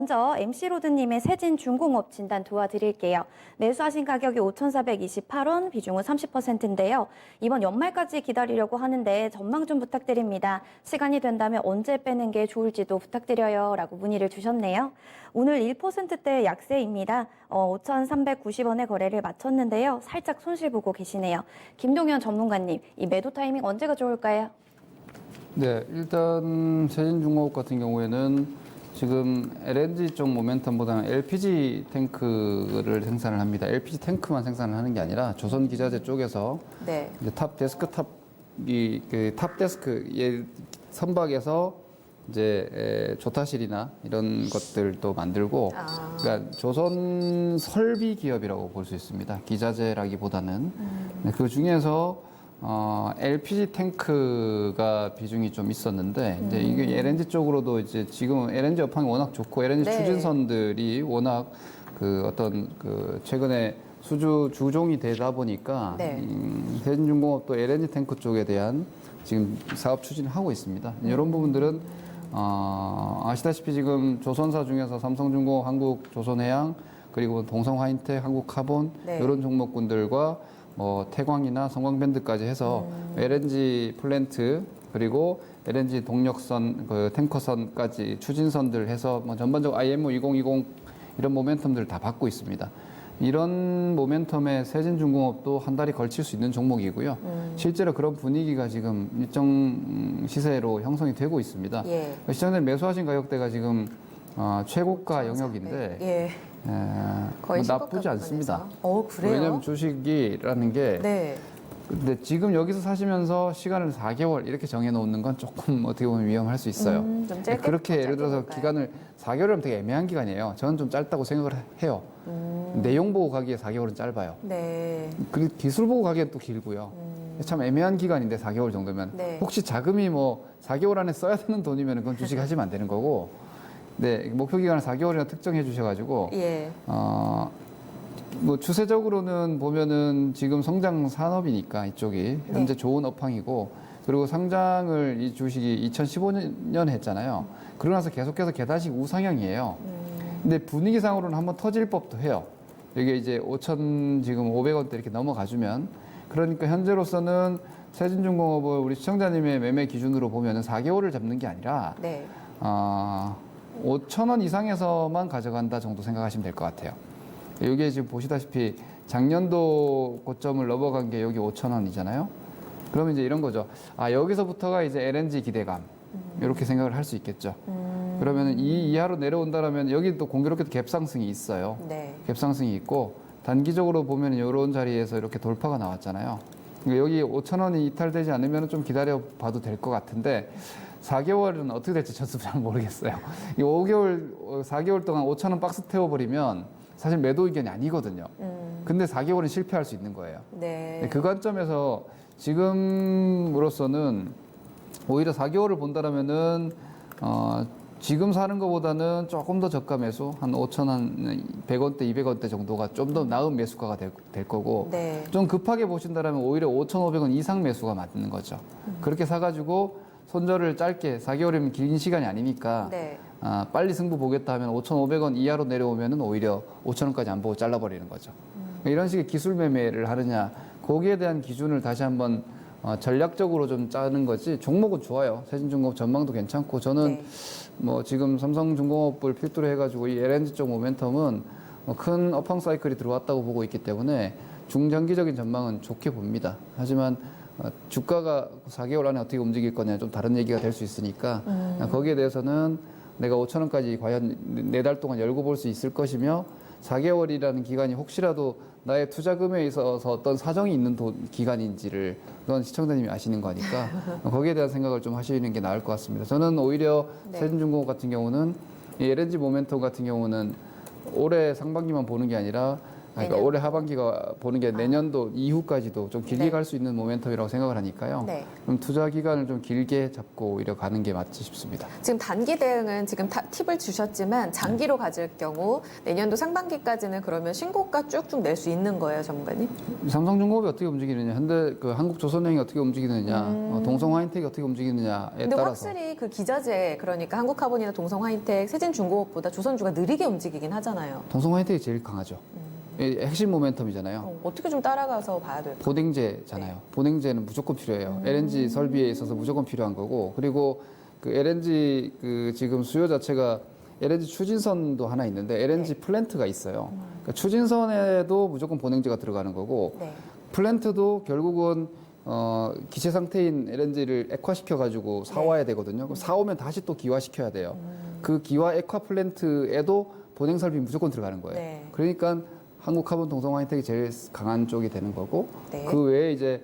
먼저 MC로드님의 세진중공업 진단 도와드릴게요. 매수하신 가격이 5,428원, 비중은 30%인데요. 이번 연말까지 기다리려고 하는데 전망 좀 부탁드립니다. 시간이 된다면 언제 빼는 게 좋을지도 부탁드려요. 라고 문의를 주셨네요. 오늘 1%대 약세입니다. 5,390원의 거래를 마쳤는데요. 살짝 손실 보고 계시네요. 김동현 전문가님, 이 매도 타이밍 언제가 좋을까요? 네, 일단 세진중공업 같은 경우에는 지금 LNG 쪽 모멘텀보다는 LPG 탱크를 생산을 합니다. LPG 탱크만 생산을 하는 게 아니라 조선 기자재 쪽에서 네. 이제 탑 데스크탑이 탑 데스크 선박에서 이제 조타실이나 이런 것들도 만들고, 그러니까 조선 설비 기업이라고 볼 수 있습니다. 기자재라기보다는. 네, 그 중에서 LPG 탱크가 비중이 좀 있었는데, 이제 이게 LNG 쪽으로도 이제 지금은 LNG 업황이 워낙 좋고, LNG 네. 추진선들이 워낙 최근에 주종이 되다 보니까, 네. 세진중공업도 LNG 탱크 쪽에 대한 지금 사업 추진을 하고 있습니다. 이런 부분들은, 아시다시피 지금 조선사 중에서 삼성중공업, 한국조선해양, 그리고 동성화인텍, 한국카본, 네. 이런 종목군들과 태광이나 성광밴드까지 해서 LNG 플랜트, 그리고 LNG 동력선, 탱커선까지 추진선들 해서 전반적으로 IMO 2020 이런 모멘텀들을 다 받고 있습니다. 이런 모멘텀에 세진중공업도 한 달이 걸칠 수 있는 종목이고요. 실제로 그런 분위기가 지금 일정 시세로 형성이 되고 있습니다. 예. 시장님 매수하신 가격대가 지금 최고가 영역인데, 예. 거의 나쁘지 않습니다. 그래요? 왜냐하면 주식이라는 게, 네. 근데 지금 여기서 사시면서 시간을 4개월 이렇게 정해놓는 건 조금 어떻게 보면 위험할 수 있어요. 좀 짧게, 그렇게 예를 들어서 볼까요? 기간을 4개월이면 되게 애매한 기간이에요. 저는 좀 짧다고 생각을 해요. 내용 보고 가기에 4개월은 짧아요. 네. 그리고 기술 보고 가기엔 또 길고요. 참 애매한 기간인데 4개월 정도면. 네. 혹시 자금이 4개월 안에 써야 되는 돈이면 그건 주식 하시면 안 되는 거고, 네, 목표 기간을 4개월이나 특정해 주셔가지고, 예. 추세적으로는 보면은 지금 성장 산업이니까 이쪽이 현재 좋은 업황이고, 그리고 상장을 이 주식이 2015년 했잖아요. 그러고 나서 계속해서 계단식 우상향이에요. 근데 분위기상으로는 한번 터질 법도 해요. 이게 이제 5천 지금 500원대 이렇게 넘어가주면, 그러니까 현재로서는 세진중공업을 우리 시청자님의 매매 기준으로 보면은 4개월을 잡는 게 아니라, 네. 5,000원 이상에서만 가져간다 정도 생각하시면 될 것 같아요. 이게 지금 보시다시피 작년도 고점을 넘어간 게 여기 5,000원이잖아요. 그러면 이제 이런 거죠. 여기서부터가 이제 LNG 기대감. 이렇게 생각을 할 수 있겠죠. 그러면 이 이하로 내려온다라면 여기 또 공교롭게도 갭상승이 있어요. 네. 갭상승이 있고, 단기적으로 보면 이런 자리에서 이렇게 돌파가 나왔잖아요. 그러니까 여기 5,000원이 이탈되지 않으면 좀 기다려 봐도 될 것 같은데, 4개월은 어떻게 될지 저도 잘 모르겠어요. 이 4개월 동안 5,000원 박스 태워버리면 사실 매도 의견이 아니거든요. 근데 4개월은 실패할 수 있는 거예요. 네. 그 관점에서 지금으로서는 오히려 4개월을 본다라면은, 지금 사는 것보다는 조금 더 저가 매수, 한 5,000원, 100원대, 200원대 정도가 좀 더 나은 매수가가 될 거고, 네. 좀 급하게 보신다라면 오히려 5,500원 이상 매수가 맞는 거죠. 그렇게 사가지고 손절을 짧게, 4개월이면 긴 시간이 아니니까, 네. 빨리 승부 보겠다 하면 5,500원 이하로 내려오면은 오히려 5,000원까지 안 보고 잘라버리는 거죠. 이런 식의 기술 매매를 하느냐, 거기에 대한 기준을 다시 한번 전략적으로 좀 짜는 거지. 종목은 좋아요. 세진중공업 전망도 괜찮고, 저는 네. 지금 삼성중공업을 필두로 해가지고 이 LNG 쪽 모멘텀은 큰 업황 사이클이 들어왔다고 보고 있기 때문에 중장기적인 전망은 좋게 봅니다. 하지만 주가가 4개월 안에 어떻게 움직일 거냐 좀 다른 얘기가 될 수 있으니까, 거기에 대해서는 내가 5,000원까지 과연 4달 동안 열고 볼 수 있을 것이며, 4개월이라는 기간이 혹시라도 나의 투자금에 있어서 어떤 사정이 있는 기간인지를 그건 시청자님이 아시는 거니까 거기에 대한 생각을 좀 하시는 게 나을 것 같습니다. 저는 오히려 세진중공업 같은 경우는 이 LNG 모멘텀 같은 경우는 올해 상반기만 보는 게 아니라 그러니까 내년. 올해 하반기가 보는 게 내년도 이후까지도 좀 길게 네. 갈 수 있는 모멘텀이라고 생각을 하니까요. 네. 그럼 투자 기간을 좀 길게 잡고 이래 가는 게 맞지 싶습니다. 지금 단기 대응은 지금 팁을 주셨지만 장기로 가질 경우 내년도 상반기까지는 그러면 신고가 쭉쭉 낼 수 있는 거예요, 전문가님? 삼성중공업이 어떻게 움직이느냐, 한국조선행이 어떻게 움직이느냐, 동성화인텍이 어떻게 움직이느냐에 근데 따라서 확실히 그 기자재, 그러니까 한국카본이나 동성화인텍, 세진중공업보다 조선주가 느리게 움직이긴 하잖아요. 동성화인텍이 제일 강하죠. 이 핵심 모멘텀이잖아요. 어떻게 좀 따라가서 봐야 될까요? 보냉제잖아요. 보냉제는 무조건 필요해요. LNG 설비에 있어서 무조건 필요한 거고, 그리고 그 LNG 그 지금 수요 자체가 LNG 추진선도 하나 있는데 LNG 플랜트가 있어요. 그러니까 추진선에도 무조건 보냉제가 들어가는 거고, 네. 플랜트도 결국은 기체 상태인 LNG를 액화시켜 가지고 사와야 되거든요. 그럼 사오면 다시 또 기화시켜야 돼요. 그 기화 액화 플랜트에도 보냉 설비 무조건 들어가는 거예요. 네. 그러니까 한국카본 동성화인텍이 제일 강한 쪽이 되는 거고, 네. 그 외에 이제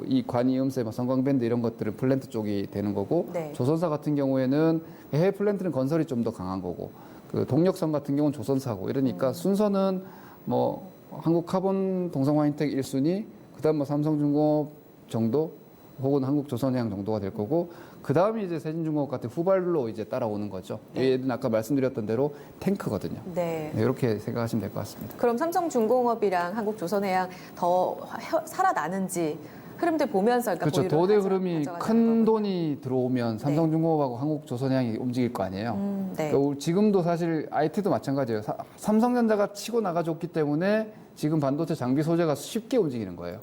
이 관이음새, 성광밴드 이런 것들은 플랜트 쪽이 되는 거고, 네. 조선사 같은 경우에는 해외 플랜트는 건설이 좀 더 강한 거고, 그 동력선 같은 경우는 조선사고, 이러니까 순서는 한국카본 동성화인텍 1순위, 그다음 삼성중공업 정도, 혹은 한국조선해양 정도가 될 거고, 그 다음이 이제 세진중공업 같은 후발로 이제 따라오는 거죠. 네. 얘는 아까 말씀드렸던 대로 탱크거든요. 네. 네, 이렇게 생각하시면 될 것 같습니다. 그럼 삼성중공업이랑 한국조선해양 더 살아나는지 흐름들 보면서 그러니까 그렇죠. 보유를 도대 흐름이 가져가자는 큰 거군요. 돈이 들어오면 삼성중공업하고 한국조선해양이 움직일 거 아니에요. 네. 그러니까 지금도 사실 IT도 마찬가지예요. 삼성전자가 치고 나가줬기 때문에 지금 반도체 장비 소재가 쉽게 움직이는 거예요.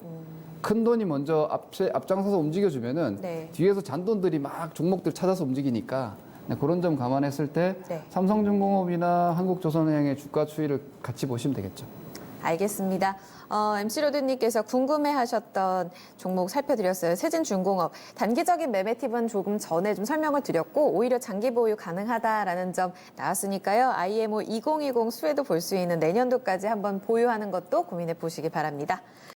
큰 돈이 먼저 앞장서서 움직여주면은 네. 뒤에서 잔돈들이 막 종목들 찾아서 움직이니까 그런 점 감안했을 때 네. 삼성중공업이나 한국조선해양의 주가 추이를 같이 보시면 되겠죠. 알겠습니다. MC 로드님께서 궁금해하셨던 종목 살펴드렸어요. 세진중공업. 단기적인 매매 팁은 조금 전에 좀 설명을 드렸고 오히려 장기 보유 가능하다라는 점 나왔으니까요. IMO 2020 수혜도 볼 수 있는 내년도까지 한번 보유하는 것도 고민해 보시기 바랍니다.